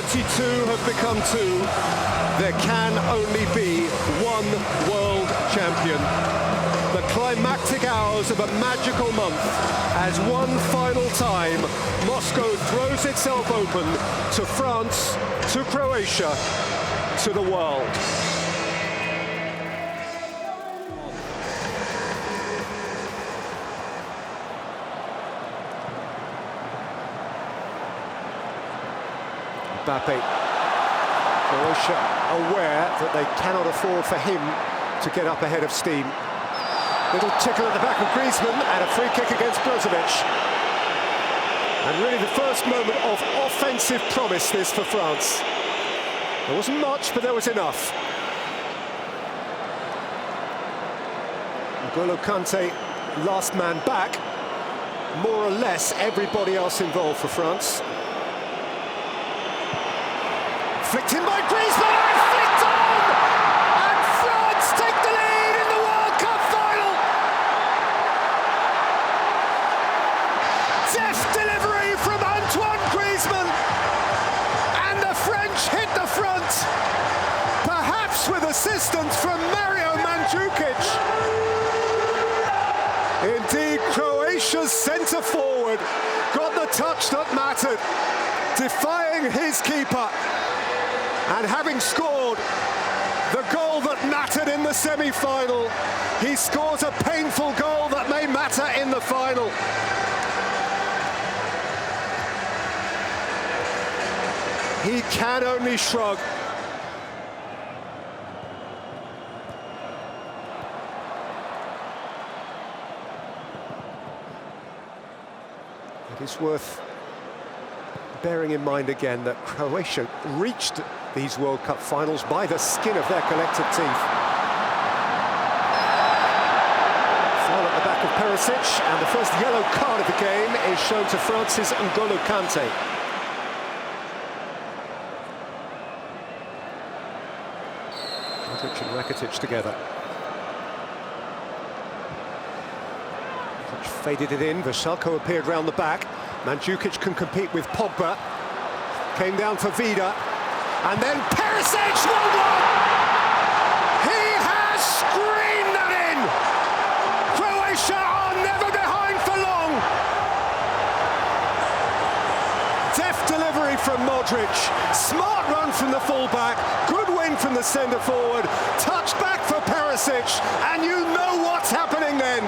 32 have become 2. There can only be one world champion. The climactic hours of a magical month, as one final time, Moscow throws itself open to France, to Croatia, to the world. Mbappe. Croatia aware that they cannot afford for him to get up ahead of steam. Little tickle at the back of Griezmann and a free kick against Brozovic. And really the first moment of offensive promise this for France. There wasn't much, but there was enough. N'Golo Kante, last man back. More or less everybody else involved for France. Flicked in by Griezmann and flicked on! And France take the lead in the World Cup final! Deft delivery from Antoine Griezmann! And the French hit the front! Perhaps with assistance from Mario Mandzukic. Indeed, Croatia's centre-forward got the touch that mattered, defying his keeper. And having scored the goal that mattered in the semi-final, he scores a painful goal that may matter in the final. He can only shrug. It is worth bearing in mind again that Croatia reached these World Cup finals by the skin of their collective teeth. Foul at the back of Perisic, and the first yellow card of the game is shown to France's N'Golo Kante. Modric and Rakitic together. Modric faded it in, Vasilko appeared round the back. Mandzukic can compete with Pogba. Came down for Vida. And then Perisic, 1-1! He has screamed that in! Croatia are never behind for long! Deft delivery from Modric. Smart run from the fullback. Good win from the centre-forward. Touch back for Perisic. And you know what's happening then.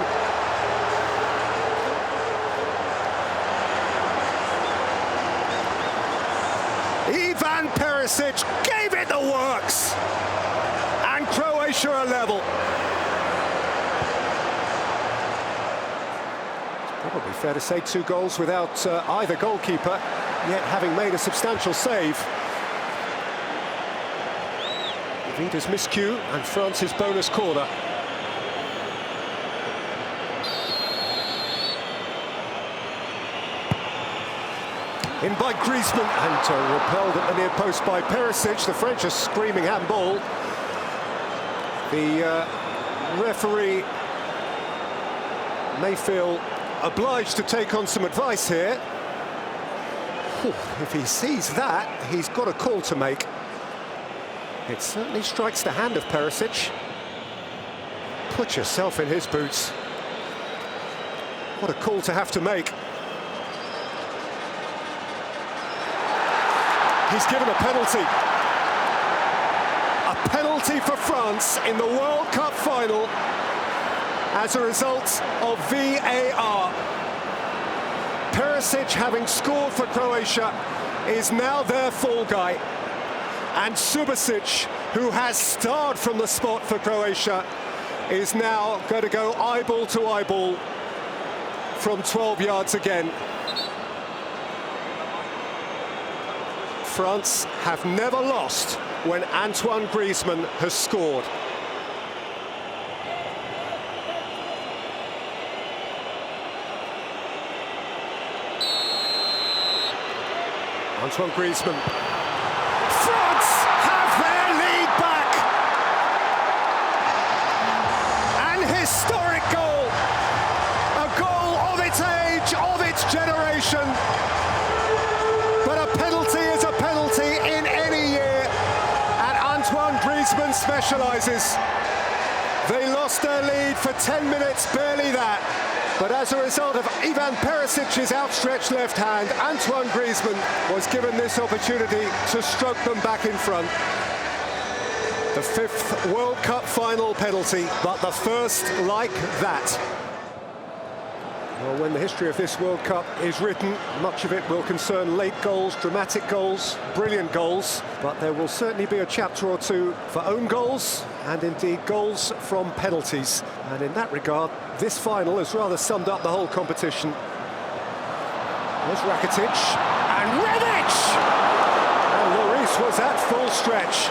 Ivan Perisic gave it the works, and Croatia are level. It's probably fair to say 2 goals without either goalkeeper, yet having made a substantial save. Vida's miscue and France's bonus corner. In by Griezmann, and repelled at the near post by Perisic. The French are screaming handball. The referee may feel obliged to take on some advice here. If he sees that, he's got a call to make. It certainly strikes the hand of Perisic. Put yourself in his boots. What a call to have to make. He's given a penalty. A penalty for France in the World Cup final as a result of VAR. Perisic, having scored for Croatia, is now their fall guy. And Subasic, who has starred from the spot for Croatia, is now going to go eyeball to eyeball from 12 yards again. France have never lost when Antoine Griezmann has scored. Antoine Griezmann. France have their lead back. An historic goal. A goal of its age, of its generation. But a penalty is a penalty specialises. They lost their lead for 10 minutes, barely that. But as a result of Ivan Perisic's outstretched left hand, Antoine Griezmann was given this opportunity to stroke them back in front. The 5th World Cup final penalty, but the first like that. Well, when the history of this World Cup is written, much of it will concern late goals, dramatic goals, brilliant goals, but there will certainly be a chapter or two for own goals and indeed goals from penalties. And in that regard, this final has rather summed up the whole competition. There's Rakitic and Rebic! And Lloris was at full stretch.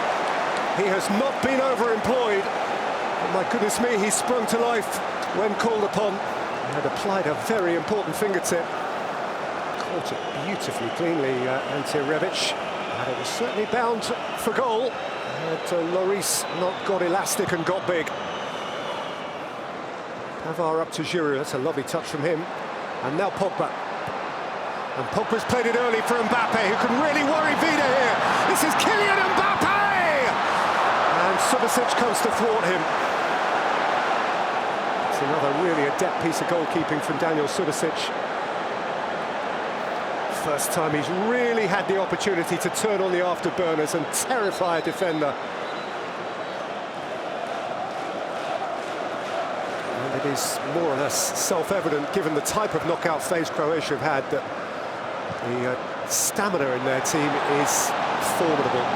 He has not been overemployed. But my goodness me, he sprung to life when called upon. Had applied a very important fingertip. Caught it beautifully, cleanly, Ante Rebic. And it was certainly bound for goal. Had Lloris not got elastic and got big. Pavard up to Giroud, that's a lovely touch from him. And now Pogba. And Pogba's played it early for Mbappe, who can really worry Vida here. This is Kylian Mbappe! And Subasic comes to thwart him. Another really adept piece of goalkeeping from Daniel Subasic. First time he's really had the opportunity to turn on the afterburners and terrify a defender. And it is more or less self-evident, given the type of knockout phase Croatia have had, that the stamina in their team is formidable.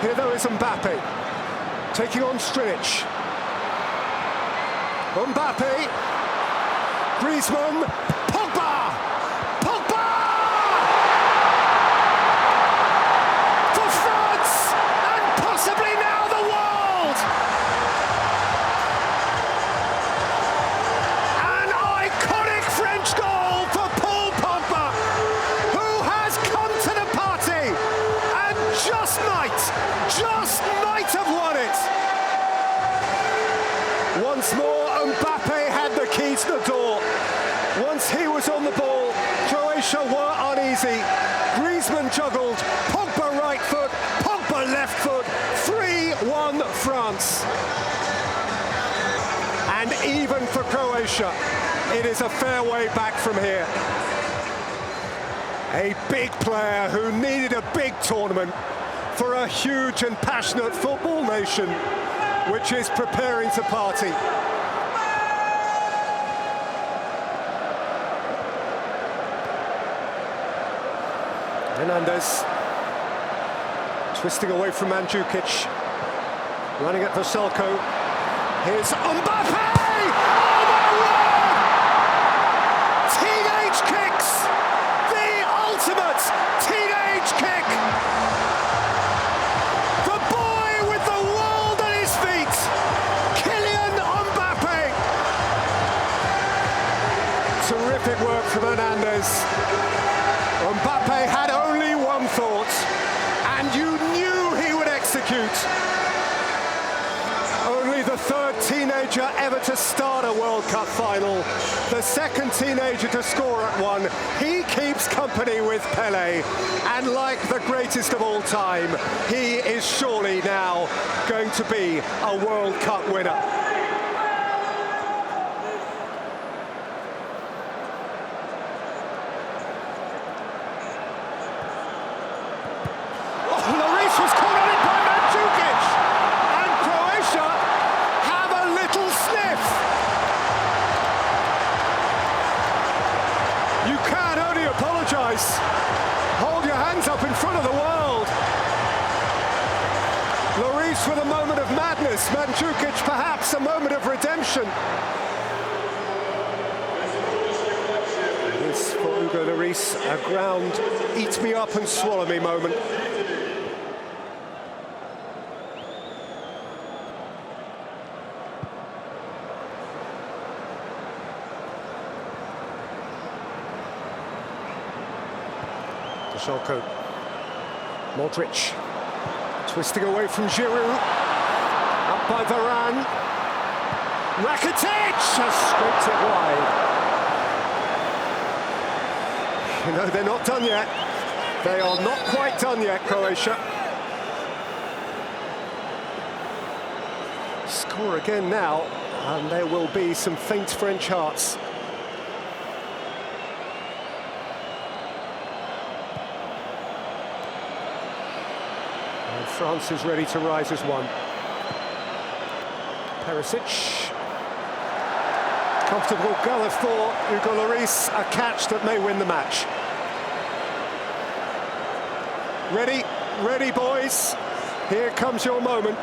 Here though is Mbappe, taking on Strinic. Mbappe, Griezmann, Pogba! Pogba! For France, and possibly now the world! An iconic French goal for Paul Pogba, who has come to the party and just might have won it. Once more, Mbappe had the key to the door. Once he was on the ball, Croatia were uneasy. Griezmann juggled, Pogba right foot, Pogba left foot, 3-1 France. And even for Croatia, it is a fair way back from here. A big player who needed a big tournament for a huge and passionate football nation, which is preparing to party. Hernandez, twisting away from Mandzukic, running at Vasilko. Here's Mbappe! Oh my word! Teenage kicks! The ultimate teenage kick! The boy with the world at his feet! Kylian Mbappe! Terrific work from Hernandez. Mbappe had only one thought, and you knew he would execute. Only the 3rd teenager ever to start a World Cup final, the 2nd teenager to score at one. He keeps company with Pelé, and like the greatest of all time, he is surely now going to be a World Cup winner. Lloris was caught on it by Mandzukic, and Croatia have a little sniff. You can only apologise. Hold your hands up in front of the world. Lloris with a moment of madness, Mandzukic perhaps a moment of redemption. This for Hugo Lloris, a ground eat me up and swallow me moment. Vasilko, Modric, twisting away from Giroud, up by Varane, Rakitic has scraped it wide. You know, they're not done yet. They are not quite done yet, Croatia. Score again now, and there will be some faint French hearts. And France is ready to rise as one. Perisic. Comfortable goal for Hugo Lloris, a catch that may win the match. Ready, ready boys, here comes your moment.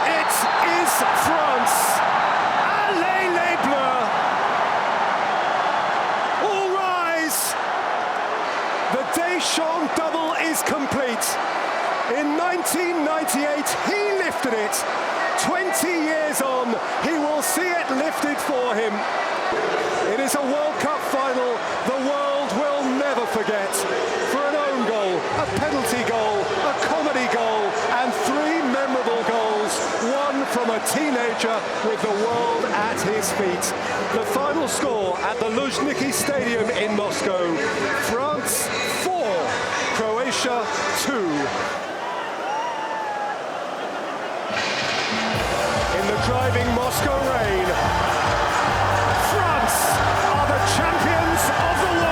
It is France, allez les bleus, all rise, the Deschamps double is complete. In 1998, he lifted it. 20 years on, he will see it lifted for him. It is a World Cup final the world will never forget. For an own goal, a penalty goal, a comedy goal, and 3 memorable goals, one from a teenager with the world at his feet. The final score at the Luzhniki Stadium in Moscow, France 4, Croatia 2. In the driving Moscow rain, France are the champions of the world.